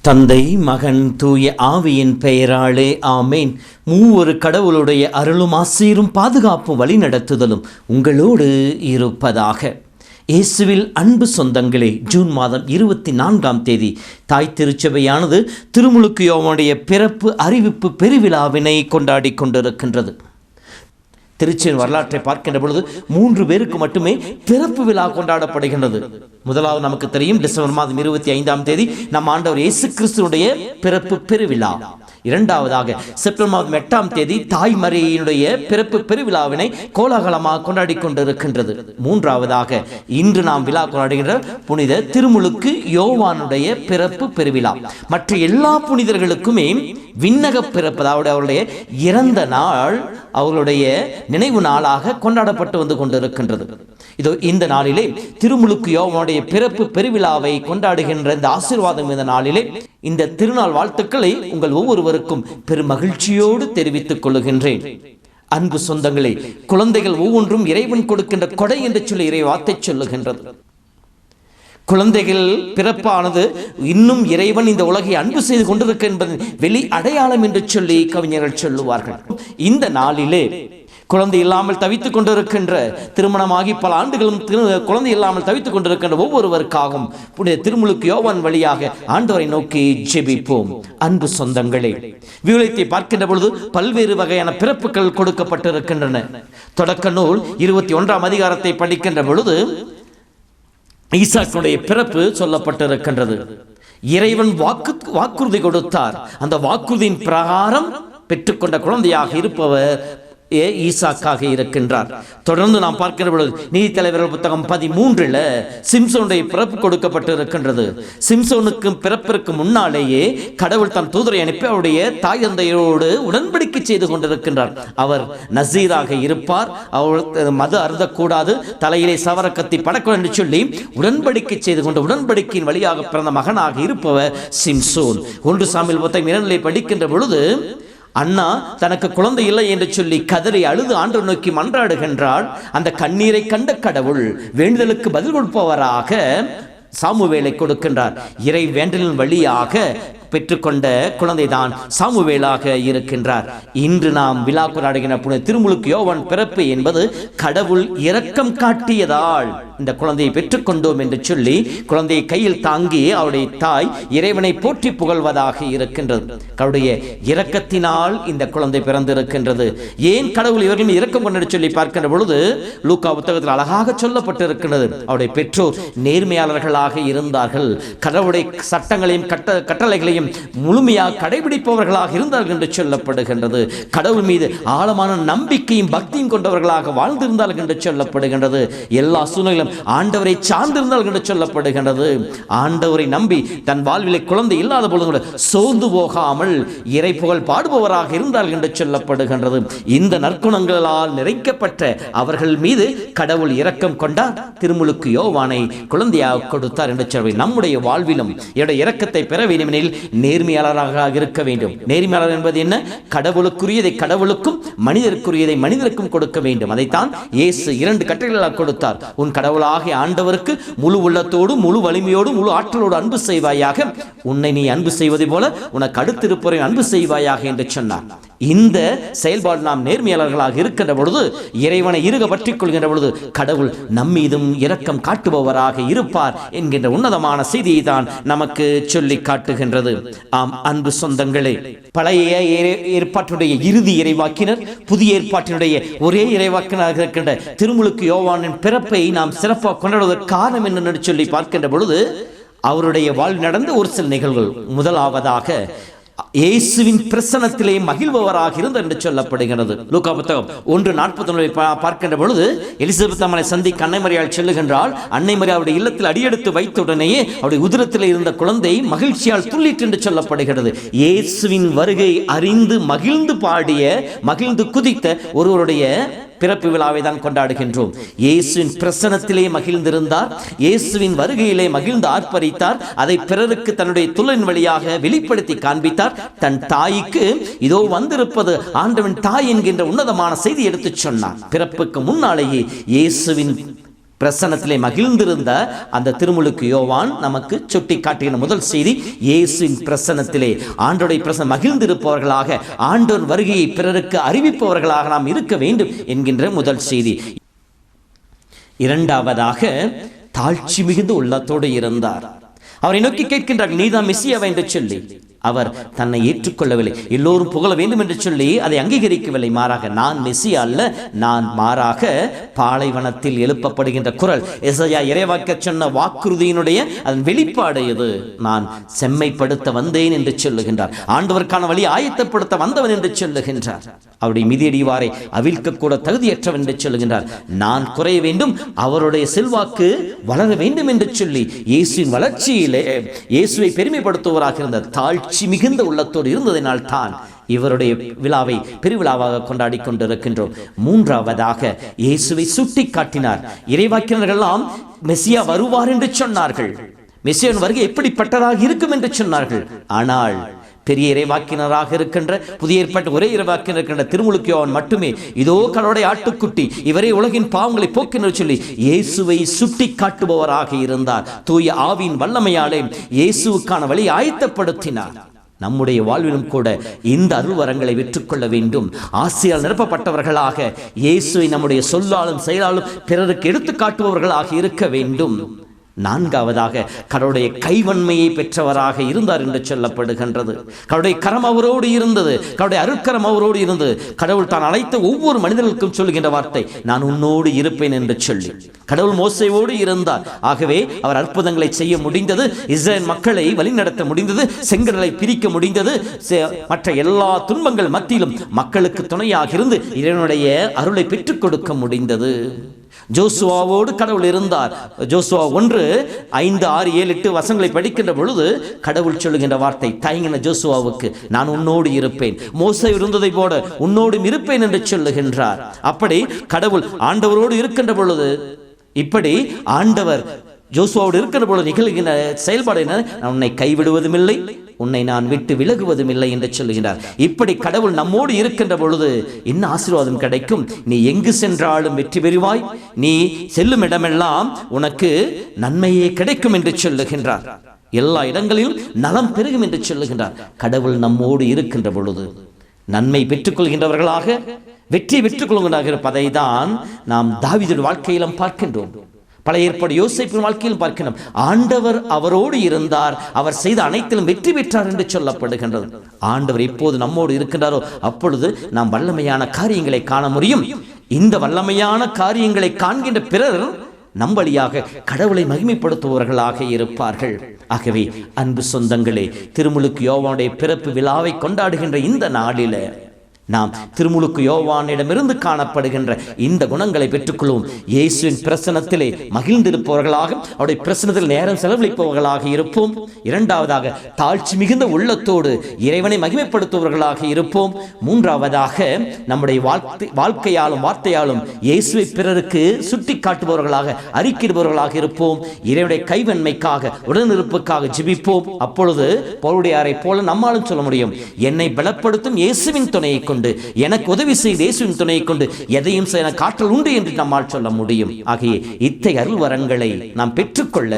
தந்தை, மகன், தூய ஆவியின் பெயராலே ஆமேன். மூவொரு கடவுளுடைய அருளும் ஆசீரும் பாதுகாப்பும் வழி நடத்துதலும் உங்களோடு இருப்பதாக. இயேசுவில் அன்பு சொந்தங்களே, ஜூன் மாதம் 24ஆம் தேதி தாய் திருச்சபையானது திருமுழுக்கு யோவானுடைய பிறப்பு அறிவிப்பு பெருவிழாவினை கொண்டாடி கொண்டிருக்கின்றது. திருச்சியின் வரலாற்றை பார்க்கின்ற பொழுது 3 பேருக்கு மட்டுமே பிறப்பு விழா கொண்டாடப்படுகின்றது. முதலாவது நமக்கு தெரியும், டிசம்பர் மாதம் 25ஆம் தேதி நம் ஆண்டவர் இயேசு கிறிஸ்துவுடைய பிறப்பு பெருவிழா. இரண்டாவதாக செப்டம்பர் மாதம் 8ஆம் தேதி தாய் மரியினுடைய பிறப்பு பெருவிழாவினை கோலாகலமாக கொண்டாடி கொண்டிருக்கின்றது. மூன்றாவதாக இன்று நாம் விழா கொண்டாடுகின்ற புனித திருமுழுக்கு யோவானுடைய பிறப்பு பெருவிழா. மற்ற எல்லா புனிதர்களுக்குமே விண்ணக பிறப்பு, அதாவது அவருடைய இறந்த நாள் அவர்களுடைய நினைவு நாளாக கொண்டாடப்பட்டு வந்து கொண்டிருக்கின்றது. இதோ இந்த நாளிலே திருமுழுக்கு யோவானுடைய பிறப்பு பெருவிழாவை கொண்டாடுகின்ற இந்த ஆசீர்வாதம் இந்த நாளிலே இந்த திருநாள் வாழ்த்துக்களை உங்கள் ஒவ்வொருவருக்கும் பெரும் மகிழ்ச்சியோடு தெரிவித்துக் கொள்ளுகின்றேன். அன்பு சொந்தங்களே, குழந்தைகள் ஒவ்வொன்றும் இறைவன் கொடுக்கின்ற கொடை என்று சொல்லி இறை வார்த்தை சொல்லுகின்றது. குழந்தைகள் பிறப்பானது இன்னும் இறைவன் இந்த உலகை அன்பு செய்து கொண்டிருக்க என்பது வெளி அடையாளம் என்று சொல்லி கவிஞர்கள் சொல்லுவார்கள். இந்த நாளிலே குழந்தை இல்லாமல் தவித்துக் கொண்டிருக்கின்ற, திருமணமாகி பல ஆண்டுகளும் குழந்தை இல்லாமல் தவித்துக் கொண்டிருக்கின்ற ஒவ்வொருவருக்காகவும் புனித திருமுழுக்கு யோவான் வழியாக ஆண்டவரை நோக்கி ஜெபிப்போம். அன்பு சொந்தங்களே, விவிலியத்தை பார்க்கின்ற பொழுது பல்வேறு வகையான பிறப்புகள் கொடுக்கப்பட்டிருக்கின்றன. தொடக்க நூல் 21ஆம் அதிகாரத்தை படிக்கின்ற பொழுது ஈசாக்குடைய பிறப்பு சொல்லப்பட்டிருக்கின்றது. இறைவன் வாக்குறுதி கொடுத்தார். அந்த வாக்குறுதியின் பிரகாரம் பெற்றுக்கொண்ட குழந்தையாக இருப்பவர் ஈசாக்காக இருக்கின்றார். தொடர்ந்து நாம் பார்க்கிற பொழுது நீதித்தலைவர்கள் புத்தகம் 13 சிம்சோனுடைய பிறப்பு கொடுக்கப்பட்டு இருக்கின்றது. சிம்சோனுக்கு பிறப்பிற்கு முன்னாலேயே கடவுள் தன் தூதரை அனுப்பி அவருடைய தாய் தந்தையோடு உடன்படிக்கை செய்து கொண்டிருக்கின்றார். அவர் நசீராக இருப்பார், அவர் மது அருந்தக்கூடாது, தலையிலே சவர கத்தி படக்கூடாது என்று சொல்லி உடன்படிக்கை செய்து கொண்ட உடன்படிக்கையின் வழியாக பிறந்த மகனாக இருப்பவர் சிம்சோன். 1 சாமுவேல் புத்தகம் 2 படிக்கின்ற பொழுது அண்ணா தனக்கு குழந்தை இல்லை என்று சொல்லி கதறி அழுது ஆண்டவரை நோக்கி மன்றாடுகின்றாள். அந்த கண்ணீரை கண்ட கடவுள் வேண்டுதலுக்கு பதில் கொடுப்பவராக சாமுவேலை கொடுக்கின்றார். இறை வேண்டலின் வழியாக பெற்றுக்கொண்ட குழந்தைதான் சாமுவேலாக இருக்கின்றார். இன்று நாம் விழா கொண்டாடுகின்ற புனித திருமுழுக்கு யோவான் பிறப்பு என்பது கடவுள் இரக்கம் காட்டியதால் இந்த குழந்தையை பெற்றுக்கொண்டோம் என்று சொல்லி குழந்தையை கையில் தாங்கி அவருடைய தாய் இறைவனை போற்றி புகழ்வதாக இருக்கின்றது. கடவுளுடைய இரக்கத்தினால் இந்த குழந்தை பிறந்திருக்கின்றது. ஏன் கடவுள் இவர்கள் இரக்கம் கொண்டு சொல்லி பார்க்கின்ற பொழுது லூக்கா புத்தகத்தில் அழகாக சொல்லப்பட்டிருக்கின்றது. அவருடைய பெற்றோர் நேர்மையாளர்களாக இருந்தார்கள், கடவுளுடைய சட்டங்களையும் கட்டளைகளையும் முழுமையாக கடைபிடிப்பவர்களாக இருந்தார்கள் என்று சொல்லப்படுகின்றது. கடவுள் மீது ஆழமான நம்பிக்கையும் பக்தியும் கொண்டவர்களாக வாழ்ந்திருந்தார்கள் என்று சொல்லப்படுகின்றது. எல்லா சூழ்நிலையிலும் ஆண்டவரை சார்ந்திருந்தார்கள் என்று சொல்லப்படுகின்றது. ஆண்டவரை நம்பி தன் வாழ்விலே குழந்தை இல்லாத பொழுது கூட சோர்ந்து போகாமல் இறை புகழ் பாடுபவராக இருந்தார்கள் என்று சொல்லப்படுகின்றது. இந்த நற்குணங்களால் நிறைக்கப்பட்ட அவர்கள் மீது கடவுள் இரக்கம் கொண்டார், திருமுழுக்கு யோவானை குழந்தையாக கொடுத்தார் என்று சொல்லி நம்முடைய வாழ்விலும் இரக்கத்தை பெற வேண்டுமெனில் நேர்மையாளராக இருக்க வேண்டும். நேர்மையாளர் என்பது என்ன? கடவுளுக்குரியதை கடவுளுக்கும் மனிதருக்குரியதை மனிதருக்கும் கொடுக்க வேண்டும். அதைத்தான் இயேசு 2 கட்டளைகளாக கொடுத்தார். உன் கடவுளாகிய ஆண்டவருக்கு முழு உள்ளத்தோடு முழு வலிமையோடு முழு ஆற்றலோடு அன்பு செய்வாயாக, உன்னை நீ அன்பு செய்வதை போல உனக்கு அடுத்திருப்போரை அன்பு செய்வாயாக என்று சொன்னார். இந்த செயல்பாடு நாம் நேர்மையாளர்களாக இருக்கின்ற பொழுது, இறைவனை இறுக பற்றிக் கொள்கின்ற பொழுது கடவுள் நம்மீதும் இரக்கம் காட்டுபவராக இருப்பார் என்கின்ற உன்னதமான செய்தியை தான் நமக்கு சொல்லி காட்டுகின்றது. ஆம் அன்பு சொந்தங்களே, பழைய ஏற்பாட்டினுடைய இறுதி இறைவாக்கினர், புதிய ஏற்பாட்டினுடைய ஒரே இறைவாக்கினராக இருக்கின்ற திருமுழுக்கு யோவானின் பிறப்பை நாம் சிறப்பாக கொண்டாடுவதற்கு காரணம் என்ன சொல்லி பார்க்கின்ற பொழுது அவருடைய வாழ்வில் நடந்த ஒரு சில நிகழ்வுகள். முதலாவதாக இயேசுவின் பிரசன்னத்திலே மகிழ்பவராக இருந்தார் என்று சொல்லப்படுகிறது. லூக்கா புத்தகம் 1:49 பார்க்கின்ற பொழுது எலிசபெத் அம்மனை சந்திக்க அன்னை மரியாள் செல்லுகின்றாள். அன்னை மரியாளுடைய இல்லத்தில் அடியெடுத்து வைத்த உடனேயே அவருடைய உதிரத்தில் இருந்த குழந்தை மகிழ்ச்சியால் துள்ளிட்டு என்று சொல்லப்படுகிறது. இயேசுவின் வருகை அறிந்து மகிழ்ந்து பாடிய, மகிழ்ந்து குதித்த ஒருவருடைய பிறப்பு விழாவை தான் கொண்டாடுகின்றோம். இயேசுவின் பிரசனத்திலே மகிழ்ந்திருந்தார், இயேசுவின் வருகையிலே மகிழ்ந்து ஆர்ப்பரித்தார். அதை பிறருக்கு தன்னுடைய துளின் வழியாக வெளிப்படுத்தி காண்பித்தார். தன் தாய்க்கு இதோ வந்திருப்பது ஆண்டவன் தாய் என்கின்ற உன்னதமான செய்தி எடுத்துச் சொன்னார். பிறப்புக்கு முன்னாலேயே இயேசுவின் பிரசன்னத்திலே மகிழ்ந்திருந்த அந்த திருமுழுக்கு யோவான் நமக்கு சுட்டி காட்டுகிற முதல் செய்தி, இயேசுவின் பிரசன்னத்திலே ஆண்டோடைய பிரசன்னம் மகிழ்ந்திருப்பவர்களாக, ஆண்டோர் வருகையை பிறருக்கு அறிவிப்பவர்களாக நாம் இருக்க வேண்டும் என்கின்ற முதல் செய்தி. இரண்டாவதாக, தாழ்ச்சி மிகுந்த உள்ளத்தோடு இருந்தார். அவரை நோக்கி கேட்கின்றார்கள், நீதான் மெசியாவா என்று சொல்லி. அவர் தன்னை ஏற்றுக்கொள்ளவில்லை. எல்லோரும் புகழ வேண்டும் என்று சொல்லி அதை அங்கீகரிக்கவில்லை. மாறாக, நான் மெசியா அல்ல, நான் மாறாக பாலைவனத்தில் எழுப்பப்படுகின்ற குரல், எசையா இறைவாக்க சொன்ன வாக்குறுதியினுடைய அதன் வெளிப்பாடு இது. நான் செம்மைப்படுத்த வந்தேன் என்று சொல்லுகின்றார். ஆண்டவருக்கான வழி ஆயத்தப்படுத்த வந்தவன் என்று சொல்லுகின்றார். அவருடைய மிதியடிவாரை அவிழ்க்க கூட தகுதியற்றவன் என்று சொல்லுகின்றார். நான் குறைய வேண்டும், அவருடைய செல்வாக்கு வளர வேண்டும் என்று சொல்லி இயேசுவின் வளர்ச்சியிலே இயேசுவை பெருமைப்படுத்துவராக இருந்த தாழ்ச்சி மிகுந்த உள்ளத்தோடு இருந்ததினால் தான் இவருடைய விழாவை பெருவிழாவாக கொண்டாடி கொண்டிருக்கின்றோம். மூன்றாவதாக, இயேசுவை சுட்டி காட்டினார். இறைவாக்கினர்கள் எல்லாம் மெசியா வருவார் என்று சொன்னார்கள். மெசியாவின் வருகை எப்படிப்பட்டதாக இருக்கும் என்று சொன்னார்கள். ஆனால் பெரிய இறைவாக்கினராக இருக்கின்ற, புதிய ஏற்பாட்டு ஒரே இறைவாக்கினர் இருக்கின்ற திருமுழுக்கு யோவான் மட்டுமே இதோ கடவுளுடைய ஆட்டுக்குட்டி, இவரே உலகின் பாவங்களை போக்கினர் சொல்லி இயேசுவை சுட்டி காட்டுபவராக இருந்தார். தூய ஆவியின் வல்லமையாலே இயேசுவுக்கான வழி ஆயத்தப்படுத்தினார். நம்முடைய வாழ்விலும் கூட இந்த அருள்வரங்களை பெற்றுக்கொள்ள வேண்டும். ஆசியால் நிரப்பப்பட்டவர்களாக இயேசுவை நம்முடைய சொல்லாலும் செயலாலும் பிறருக்கு எடுத்து காட்டுபவர்களாக இருக்க வேண்டும். நான்காவதாக, கடவுளுடைய கைவன்மையை பெற்றவராக இருந்தார் என்று சொல்லப்படுகின்றது. கடவுளுடைய கரம் அவரோடு இருந்தது, கடவுளுடைய அருட்கரம் அவரோடு இருந்தது. கடவுள் தான் அழைத்த ஒவ்வொரு மனிதர்களுக்கும் சொல்லுகின்ற வார்த்தை, நான் உன்னோடு இருப்பேன் என்று சொல்லி. கடவுள் மோசேயோடு இருந்தார். ஆகவே அவர் அற்புதங்களை செய்ய முடிந்தது, இஸ்ரேல் மக்களை வழிநடத்த முடிந்தது, செங்கடலை பிரிக்க முடிந்தது. மற்ற எல்லா துன்பங்கள் மத்தியிலும் மக்களுக்கு துணையாக இருந்து இறைவனுடைய அருளை பெற்றுக் கொடுக்க முடிந்தது. ஜோசுவாவோடு கடவுள் இருந்தார். ஜோசுவா 1:5-6-7-8 வசனங்களை படிக்கின்ற பொழுது கடவுள் சொல்லுகின்ற வார்த்தை, தயங்கின ஜோசுவாவுக்கு நான் உன்னோடு இருப்பேன், மோசே இருந்ததை போல உன்னோடும் இருப்பேன் என்று சொல்லுகின்றார். அப்படி கடவுள் ஆண்டவரோடு இருக்கின்ற பொழுது, இப்படி ஆண்டவர் ஜோசுவாவோடு இருக்கிற பொழுது நிகழ்கின்ற செயல்பாடு என்ன? நான் உன்னை கைவிடுவதும் இல்லை, உன்னை நான் விட்டு விலகுவதும் இல்லை என்று சொல்லுகிறார். இப்படி கடவுள் நம்மோடு இருக்கின்ற பொழுது என்ன ஆசீர்வாதம் கிடைக்கும்? நீ எங்கு சென்றாலும் வெற்றி பெறுவாய், நீ செல்லும் இடமெல்லாம் உனக்கு நன்மையே கிடைக்கும் என்று சொல்லுகின்றார். எல்லா இடங்களிலும் நலம் பெருகும் என்று சொல்லுகின்றார். கடவுள் நம்மோடு இருக்கின்ற பொழுது நன்மை பெற்றுக் கொள்கின்றவர்களாக, வெற்றி பெற்றுக் கொள்கின்றவர்களாக இருப்பதை தான் நாம் தாவீதுடைய வாழ்க்கையிலும் பார்க்கின்றோம். பழைய ஏற்பாடு யோசேப்பின் வாழ்க்கையில் பார்க்கிறோம். ஆண்டவர் அவரோடு இருந்தார், அவர் செய்த அனைத்திலும் வெற்றி பெற்றார் என்று சொல்லப்படுகின்றது. ஆண்டவர் எப்போது நம்மோடு இருக்கின்றாரோ அப்பொழுது நாம் வல்லமையான காரியங்களை காண முடியும். இந்த வல்லமையான காரியங்களை காண்கின்ற பிறர் நம் வழியாக கடவுளை மகிமைப்படுத்துபவர்களாக இருப்பார்கள். ஆகவே அன்பு சொந்தங்களே, திருமுழுக்கு யோவானுடைய பிறப்பு விழாவை கொண்டாடுகின்ற இந்த நாளில் நாம் திருமுழுக்கு யோவானிடமிருந்து காணப்படுகின்ற இந்த குணங்களை பெற்றுக்கொள்வோம். இயேசுவின் பிரசனத்திலே மகிழ்ந்திருப்பவர்களாக, அவருடைய பிரசனத்தில் நேரம் செலவழிப்பவர்களாக இருப்போம். இரண்டாவதாக, தாழ்ச்சி மிகுந்த உள்ளத்தோடு இறைவனை மகிமைப்படுத்துபவர்களாக இருப்போம். மூன்றாவதாக, நம்முடைய வாழ்க்கையாலும் வார்த்தையாலும் இயேசுவை பிறருக்கு சுட்டி காட்டுபவர்களாக, அறிக்கையிடுபவர்களாக இருப்போம். இறைவனுடைய கைவன்மைக்காக, உடனிருப்புக்காக ஜெபிப்போம். அப்பொழுது பவுலுடையாரை போல நம்மாலும் சொல்ல முடியும், என்னை பலப்படுத்தும் இயேசுவின் துணையை கொண்டு, எனக்கு உதவி செய்த இயேசுவின் துணையை கொண்டு எதையும் செய்ய காற்றல் உண்டு என்று நம்மால் சொல்ல முடியும். ஆகிய இத்தகைய அருள் வரங்களை நாம் பெற்றுக்கொள்ள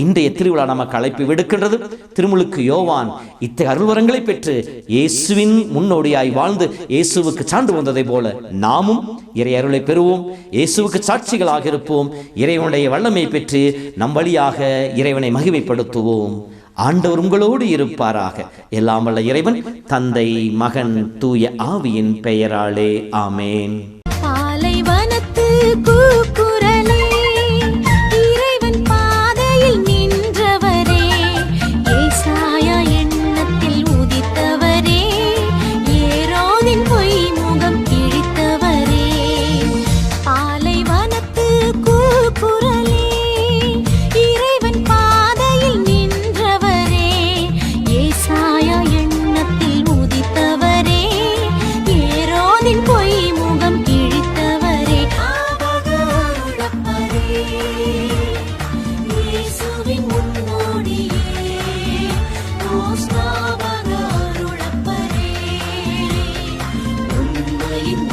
இன்றைய திருவிழா நமக்கு அழைப்பு விடுக்கின்றது. திருமுழுக்கு யோவான் இத்தகைய அருள் வரங்களை பெற்று இயேசுவின் முன்னோடியாய் வாழ்ந்து இயேசுவுக்கு சான்று வந்ததை போல நாமும் இறை அருளை பெறுவோம், இயேசுவுக்கு சாட்சிகளாக இருப்போம், இறைவனுடைய வல்லமை பெற்று நம் வழியாக இறைவனை மகிமைப்படுத்துவோம். ஆண்டவர் உங்களோடு இருப்பாராக. எல்லாம் வல்ல இறைவன், தந்தை, மகன், தூய ஆவியின் பெயராலே ஆமேன். பாலைவனத்து கூக்குரலே, இறைவன் பாதையில் நின்றவரே, ஏசாயா எண்ணத்தில் உதித்தவரே, ஏரோதின் பொய் முகம் கிழித்தவரே. பாலைவனத்து கூக்குரலே, இறைவன் பாதையில் நின்றவரே, ஏசாயா எண்ணத்தில் உதித்தவரே, ஏரோதின் பொய் முகம் கிழித்தவரே. ஸ்நாபக அருளப்பரே உண்மையின்